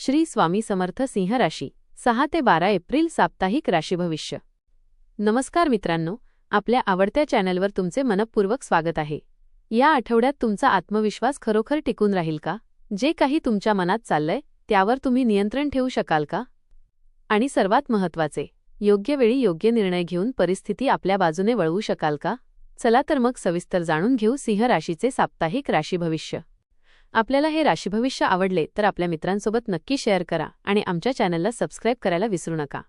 श्री स्वामी समर्थ सिंह राशी 6 ते 12 एप्रिल साप्ताहिक राशी भविष्य। नमस्कार मित्रांनो, आपल्या आवडत्या चॅनलवर तुमचे मनपूर्वक स्वागत आहे। या आठवड्यात तुमचा आत्मविश्वास खरोखर टिकून राहील का? जे काही तुमच्या मनात चाललंय त्यावर तुम्ही नियंत्रण ठेवू शकाल का? आणि सर्वात महत्त्वाचे, योग्य वेळी योग्य निर्णय घेऊन परिस्थिती आपल्या बाजूने वळवू शकाल का? चला तर मग सविस्तर जाणून घेऊ सिंह राशीचे साप्ताहिक राशी भविष्य। आपल्याला हे राशी भविष्य आवडले तर आपल्या मित्रांसोबत नक्की शेअर करा आणि आमच्या चॅनलला सबस्क्राइब करायला विसरू नका।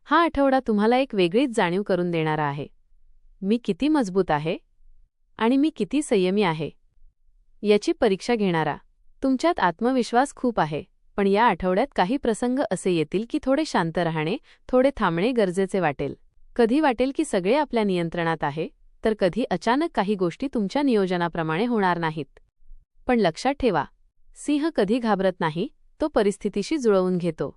हा आठवडा तुम्हाला एक वेगळीच जाणीव करून देणारा आहे। मी किती मजबूत आहे आणि मी किती संयमी आहे याची परीक्षा घेणारा तुमच्यात आत्मविश्वास खूप आहे। पण या आठवड्यात काही प्रसंग असे येतील की थोडे शांत राहणे, थोडे थांबणे गरजेचे वाटेल। कधी वाटेल की सगळे आपल्या नियंत्रणात आहे, तर कधी अचानक काही गोष्टी तुमच्या नियोजनाप्रमाणे होणार नाहीत। पण लक्षात ठेवा, सिंह कधी घाबरत नाही, तो परिस्थितीशी जुळवून घेतो।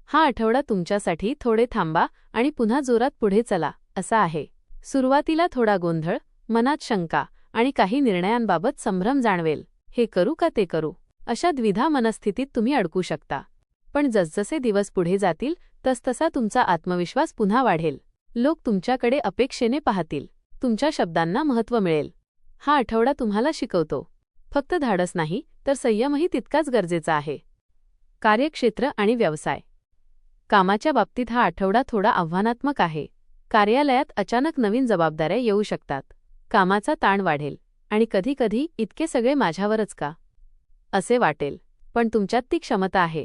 हा आठवडा तुमच्यासाठी थोडे थांबा आणि पुन्हा जोरात पुढे चला असा आहे। सुरुवातीला थोडा गोंधळ, मनात शंका आणि काही निर्णयांबाबत संभ्रम जाणवेल। हे करू का ते करू अशा द्विधा मनस्थितीत तुम्ही अडकू शकता। पण जसजसे दिवस पुढे जातील तसतसा तुमचा आत्मविश्वास पुन्हा वाढेल। लोक तुमच्याकडे अपेक्षेने पाहतील, तुमच्या शब्दांना महत्त्व मिळेल। हा आठवडा तुम्हाला शिकवतो, फक्त धाडस नाही तर संयमही तितकाच गरजेचा आहे। कार्यक्षेत्र आणि व्यवसाय। कामाच्या बाबतीत हा आठवडा थोडा आव्हानात्मक आहे। कार्यालयात अचानक नवीन जबाबदाऱ्या येऊ शकतात, कामाचा ताण वाढेल आणि कधीकधी इतके सगळे माझ्यावरच का असे वाटेल। पण तुमच्यात ती क्षमता आहे,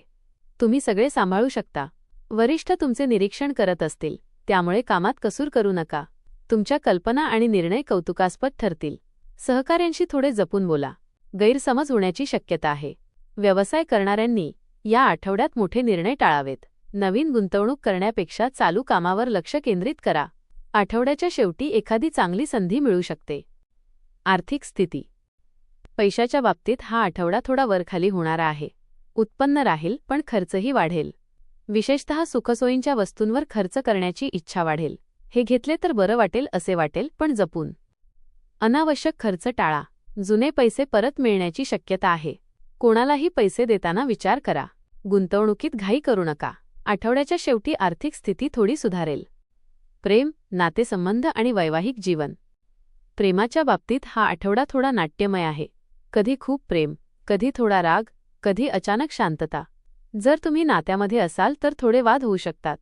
तुम्ही सगळे सांभाळू शकता। वरिष्ठ तुमचे निरीक्षण करत असतील, त्यामुळे कामात कसूर करू नका। तुमच्या कल्पना आणि निर्णय कौतुकास्पद ठरतील। सहकाऱ्यांशी थोडे जपून बोला, गैरसमज होण्याची शक्यता आहे। व्यवसाय करणाऱ्यांनी या आठवड्यात मोठे निर्णय टाळावेत। नवीन गुंतवणूक करण्यापेक्षा चालू कामावर लक्ष केंद्रित करा। आठवड्याच्या शेवटी एखादी चांगली संधी मिळू शकते। आर्थिक स्थिती। पैशाच्या बाबतीत हा आठवडा थोडा वरखाली होणारा आहे। उत्पन्न राहील पण खर्चही वाढेल। विशेषतः सुखसोयींच्या वस्तूंवर खर्च करण्याची इच्छा वाढेल। हे घेतले तर बरं वाटेल असे वाटेल, पण जपून। अनावश्यक खर्च टाळा, जुने पैसे परत मिळण्याची शक्यता आहे। कोणालाही पैसे देताना विचार करा, गुंतवणुकीत घाई करू नका। आठवड्याच्या शेवटी आर्थिक स्थिती थोडी सुधारेल। प्रेम, नातेसंबंध आणि वैवाहिक जीवन। प्रेमाच्या बाबतीत हा आठवडा थोडा नाट्यमय आहे। कधी खूप प्रेम, कधी थोडा राग, कधी अचानक शांतता। जर तुम्ही नात्यामध्ये असाल तर थोडे वाद होऊ शकतात।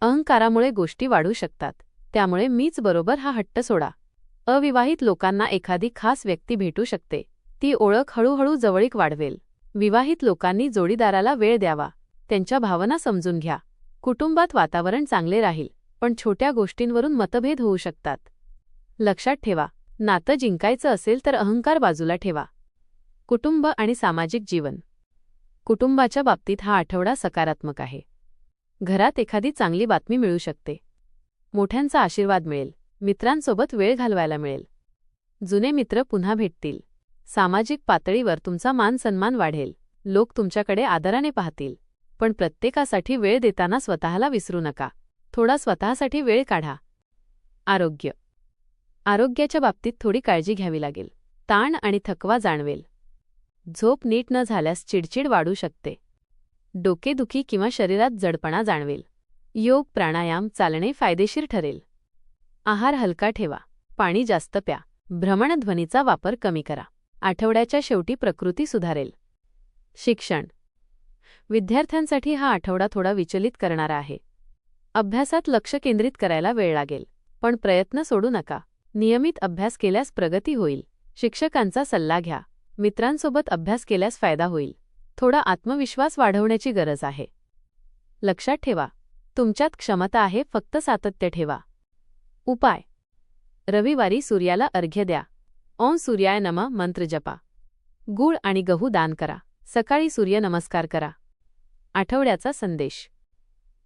अहंकारामुळे गोष्टी वाढू शकतात, त्यामुळे मीच बरोबर हा हट्ट सोडा। अविवाहित लोकांना एखादी खास व्यक्ती भेटू शकते, ती ओळख हळूहळू जवळीक वाढवेल। विवाहित लोकांनी जोडीदाराला वेळ द्यावा, त्यांच्या भावना समजून घ्या। कुटुंबात वातावरण चांगले राहील, पण छोट्या गोष्टींवरून मतभेद होऊ शकतात। लक्षात ठेवा, नातं जिंकायचं असेल तर अहंकार बाजूला ठेवा। कुटुंब आणि सामाजिक जीवन। कुटुंबाच्या बाबतीत हा आठवडा सकारात्मक आहे। घरात एखादी चांगली बातमी मिळू शकते, मोठ्यांचा आशीर्वाद मिळेल, मित्रांसोबत वेळ घालवायला मिळेल। जुने मित्र पुन्हा भेटतील। सामाजिक पातळीवर तुमचा मान सन्मान वाढेल। लोक तुमच्याकडे आदराने पाहतील, पण प्रत्येकासाठी वेळ देताना स्वतःला विसरू नका। थोडा स्वतःसाठी वेळ काढा। आरोग्य। आरोग्याच्या बाबतीत थोडी काळजी घ्यावी लागेल। ताण आणि थकवा जाणवेल। झोप नीट न झाल्यास चिडचिड वाढू शकते। डोकेदुखी किंवा शरीरात जडपणा जाणवेल। योग, प्राणायाम, चालणे फायदेशीर ठरेल। आहार हलका ठेवा, पाणी जास्त प्या, भ्रमणध्वनीचा वापर कमी करा। आठवड्याच्या शेवटी प्रकृती सुधारेल। शिक्षण। विद्यार्थ्यांसाठी हा आठवडा थोडा विचलित करणारा आहे। अभ्यासात लक्ष केंद्रित करायला वेळ लागेल, पण प्रयत्न सोडू नका। नियमित अभ्यास केल्यास प्रगती होईल। शिक्षकांचा सल्ला घ्या, मित्रांसोबत अभ्यास केल्यास फायदा होईल। थोडा आत्मविश्वास वाढवण्याची गरज आहे। लक्षात ठेवा, तुमच्यात क्षमता आहे, फक्त सातत्य ठेवा। उपाय। रविवारी सूर्याला अर्घ्य द्या। ओम सूर्याय नमः मंत्र जपा। गूळ आणि गहू दान करा। सकाळी सूर्य नमस्कार करा। आठवड्याचा संदेश।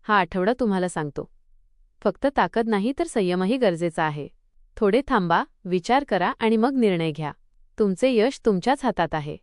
हा आठवडा तुम्हाला सांगतो, फक्त ताकद नाही तर संयमही गरजेचा आहे। थोडे थांबा, विचार करा आणि मग निर्णय घ्या। तुमचे यश तुमच्याच हातात आहे।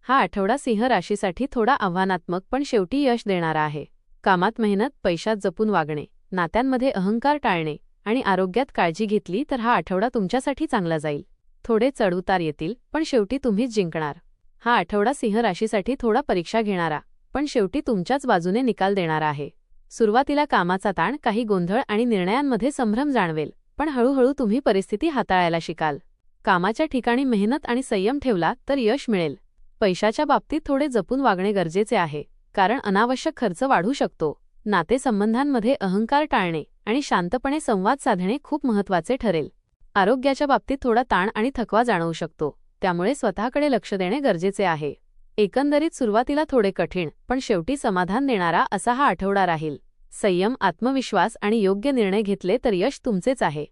हा आठवडा सिंह राशीसाठी थोडा आव्हानात्मक पण शेवटी यश देणारा आहे। कामात मेहनत, पैशात जपून वागणे, नात्यांमध्ये अहंकार टाळणे आणि आरोग्यात काळजी घेतली तर हा आठवडा तुमच्यासाठी चांगला जाईल। थोडे चढउतार येतील, पण शेवटी तुम्हीच जिंकणार। हा आठवडा सिंह राशीसाठी थोडा परीक्षा घेणारा पण शेवटी तुमच्याच बाजूने निकाल देणारा आहे. सुरुवातीला कामाचा ताण, काही गोंधळ आणि निर्णयांमध्ये संभ्रम जाणवेल, पण हळूहळू तुम्ही परिस्थिती हाताळायला शिकाल. कामाच्या ठिकाणी मेहनत आणि संयम ठेवला तर यश मिळेल. पैशाच्या बाबतीत थोडे जपून वागणे गरजेचे आहे, कारण अनावश्यक खर्च वाढू शकतो. नातेसंबंधांमध्ये अहंकार टाळणे आणि शांतपणे संवाद साधणे खूप महत्त्वाचे ठरेल. आरोग्याच्या बाबतीत थोडा ताण आणि थकवा जाणवू शकतो, त्यामुळे स्वतःकडे लक्ष देणे गरजेचे आहे. एकंदरीत सुरुवातीला थोडे कठीण, पण शेवटी समाधान देणारा असा हा आठवडा राहील. संयम, आत्मविश्वास आणि योग्य निर्णय घेतले तर यश तुमचेच आहे.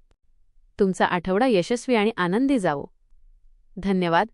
तुमचा आठवडा यशस्वी आणि आनंदी जावो. धन्यवाद.